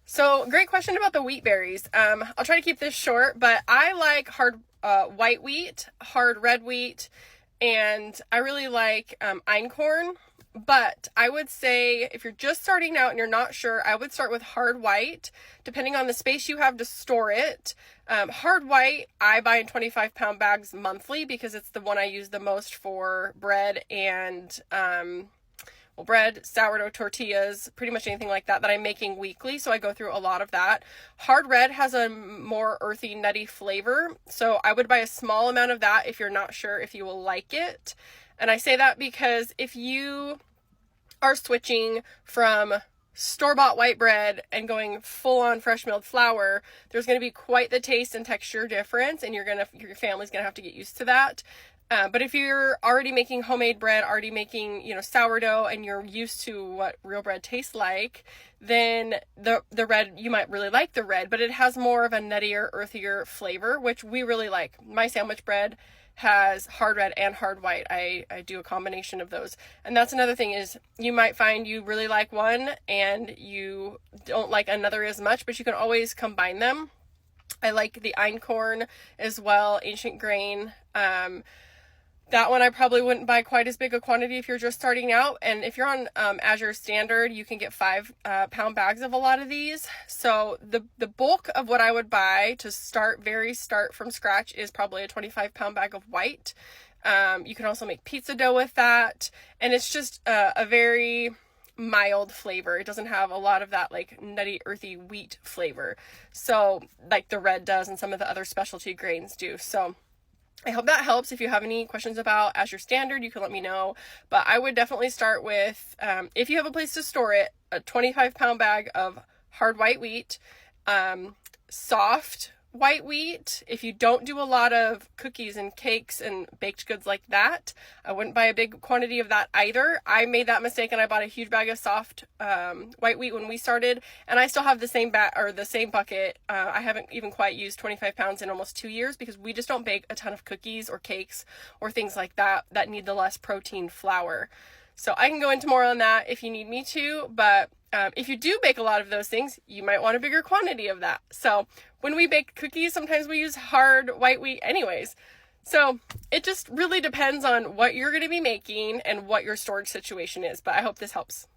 So great question about the wheat berries. I'll try to keep this short, but I like hard white wheat, hard red wheat, and I really like einkorn. But I would say if you're just starting out and you're not sure, I would start with hard white, depending on the space you have to store it. Hard white, I buy in 25-pound bags monthly because it's the one I use the most for bread and bread, sourdough tortillas, pretty much anything like that I'm making weekly. So I go through a lot of that. Hard red has a more earthy, nutty flavor. So I would buy a small amount of that if you're not sure if you will like it. And I say that because if you are switching from store-bought white bread and going full-on fresh milled flour, there's going to be quite the taste and texture difference, and your family's going to have to get used to that. But if you're already making homemade bread, already making, sourdough, and you're used to what real bread tastes like, then the red, you might really like the red, but it has more of a nuttier, earthier flavor, which we really like. My sandwich bread has hard red and hard white. I do a combination of those. And that's another thing is you might find you really like one and you don't like another as much, but you can always combine them. I like the einkorn as well, ancient grain. That one I probably wouldn't buy quite as big a quantity if you're just starting out. And if you're on Azure Standard, you can get 5-pound bags of a lot of these. So the bulk of what I would buy to start from scratch is probably a 25-pound bag of white. You can also make pizza dough with that. And it's just a very mild flavor. It doesn't have a lot of that like nutty, earthy wheat flavor. So like the red does and some of the other specialty grains do. So I hope that helps. If you have any questions about Azure Standard, you can let me know. But I would definitely start with, if you have a place to store it, a 25-pound bag of hard white wheat, soft white wheat. If you don't do a lot of cookies and cakes and baked goods like that, I wouldn't buy a big quantity of that either. I made that mistake and I bought a huge bag of soft white wheat when we started, and I still have the same bucket. I haven't even quite used 25 pounds in almost 2 years because we just don't bake a ton of cookies or cakes or things like that need the less protein flour. So I can go into more on that if you need me to, but if you do bake a lot of those things, you might want a bigger quantity of that. So when we bake cookies, sometimes we use hard white wheat anyways. So it just really depends on what you're going to be making and what your storage situation is, but I hope this helps.